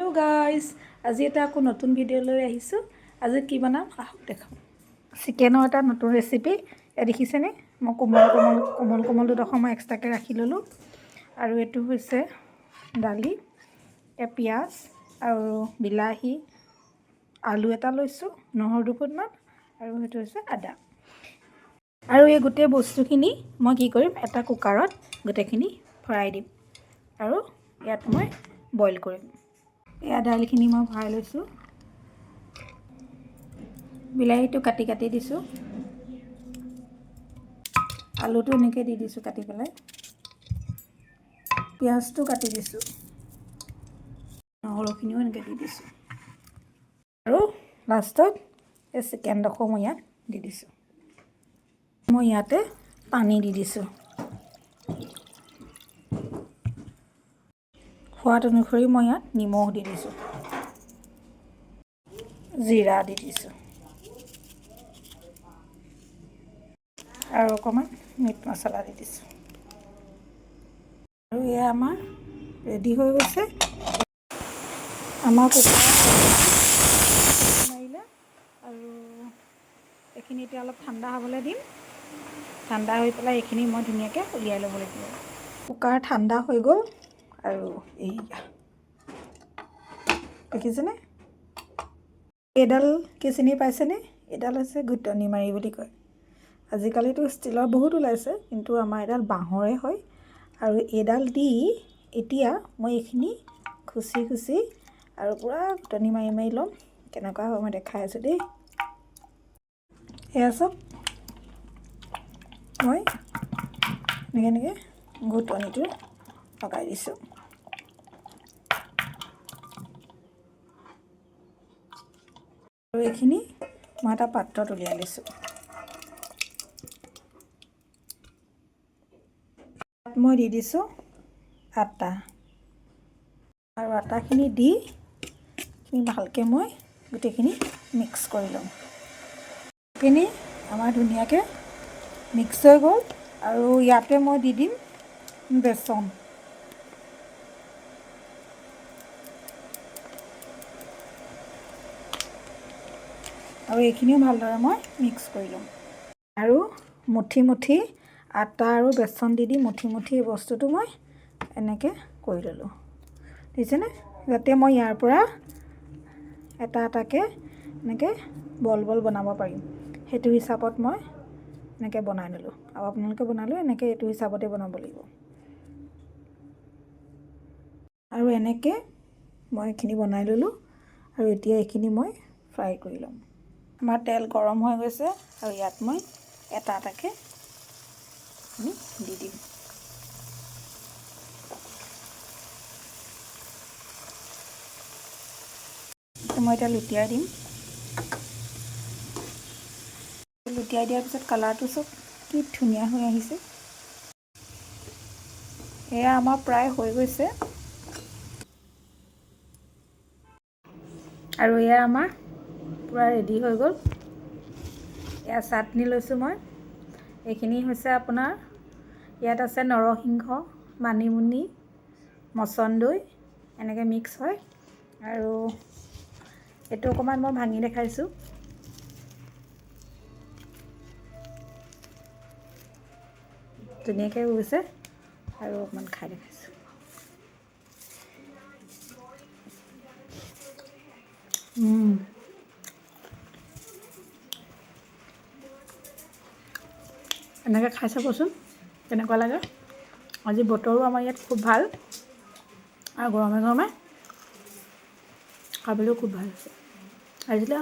Hello' guys, আজি এটা আকৌ নতুন ভিডিঅ' লৈ আহিছোঁ। আজি কি বনাম আহক দেখাম। চিকেনৰ এটা নতুন ৰেচিপি। এয়া দেখিছেনে, মই কোমল দুডোখৰ মই এক্সট্ৰাকৈ ৰাখি ল'লোঁ। আৰু এইটো হৈছে দালি, এয়া পিঁয়াজ আৰু বিলাহী, আলু এটা লৈছোঁ, নহৰু দুফুটমান, আৰু সেইটো হৈছে আদা। আৰু এই গোটেই বস্তুখিনি মই কি কৰিম, এটা কুকাৰত গোটেইখিনি ভৰাই দিম আৰু ইয়াত মই বইল কৰিম। এয়া দাইলখিনি মই ভৰাই লৈছোঁ, বিলাহীটো কাটি দিছোঁ, আলুটো এনেকৈ দি দিছোঁ কাটি পেলাই, পিঁয়াজটো কাটি দিছোঁ, নহৰুখিনিও এনেকৈ দি দিছোঁ, আৰু লাষ্টত এই চিকেনডোখৰ মই ইয়াত দি দিছোঁ। মই ইয়াতে পানী দি দিছোঁ, সোৱাদ অনুসৰি মই ইয়াত নিমখ দি দিছোঁ, জিৰা দি দিছোঁ, আৰু অকণমান মিট মছলা দি দিছোঁ। আৰু এয়া আমাৰ ৰেডি হৈ গৈছে। আমাৰ কুকুৰা মাৰিলে, আৰু এইখিনি এতিয়া অলপ ঠাণ্ডা হ'বলৈ দিম। ঠাণ্ডা হৈ পেলাই এইখিনি মই ধুনীয়াকৈ উলিয়াই ল'ব লাগিব। কুকাৰ ঠাণ্ডা হৈ গ'ল, আৰু এইয়া দেখিছেনে, এইডাল কি চিনি পাইছেনে? এইডাল হৈছে ঘুটনি মাৰি বুলি কয়। আজিকালিতো ষ্টীলৰ বহুত ওলাইছে, কিন্তু আমাৰ এডাল বাঁহৰে হয়। আৰু এইডাল দি এতিয়া মই এইখিনি খুচি আৰু পূৰা ঘুটনি মাৰি ল'ম। কেনেকুৱা হয় মই দেখাই আছোঁ দেই। এয়া চব মই এনেকৈ ঘুটনিটো লগাই দিছোঁ। আৰু এইখিনি মই এটা পাত্ৰত উলিয়াই লৈছোঁ। মই দি দিছোঁ আটা, আৰু আটাখিনি দি ভালকৈ মই গোটেইখিনি মিক্স কৰি ল'ম। এইখিনি আমাৰ ধুনীয়াকৈ মিক্স হৈ গ'ল, আৰু ইয়াতে মই দি দিম বেচন। আৰু এইখিনিও ভালদৰে মই মিক্স কৰি ল'ম। আৰু মুঠি আটা আৰু বেচন দি মুঠি এই বস্তুটো মই এনেকৈ কৰি ল'লোঁ। দেখিছেনে, যাতে মই ইয়াৰ পৰা এটাকৈ এনেকৈ বল বনাব পাৰিম, সেইটো হিচাপত মই এনেকৈ বনাই ল'লোঁ। আৰু আপোনালোকে বনালেও এনেকৈ এইটো হিচাপতে বনাব লাগিব। আৰু এনেকৈ মই এইখিনি বনাই ল'লোঁ, আৰু এতিয়া এইখিনি মই ফ্ৰাই কৰি ল'ম। আমাৰ তেল গৰম হৈ গৈছে, আৰু ইয়াত মই এটাকৈ দি দিম। মই এতিয়া লুটিয়াই দিম। লুটিয়াই দিয়াৰ পিছত কালাৰটো চব কি ধুনীয়া হৈ আহিছে। এয়া আমাৰ প্ৰায় হৈ গৈছে, আৰু এয়া আমাৰ পূৰা ৰেডি হৈ গ'ল। এয়া চাটনি লৈছোঁ মই। এইখিনি হৈছে আপোনাৰ, ইয়াত আছে নৰসিংহ, মানিমুনি, মচন্দৈ, এনেকৈ মিক্স হয়। আৰু এইটো অকণমান মই ভাঙি দেখাইছোঁ। ধুনীয়াকৈ হৈছে, আৰু অকণমান খাই দেখাইছোঁ। এনেকৈ খাই চাবচোন কেনেকুৱা লাগে। আজি বতৰো আমাৰ ইয়াত খুব ভাল, আৰু গৰমে খাবলৈও খুব ভাল হৈছে। আজিলৈ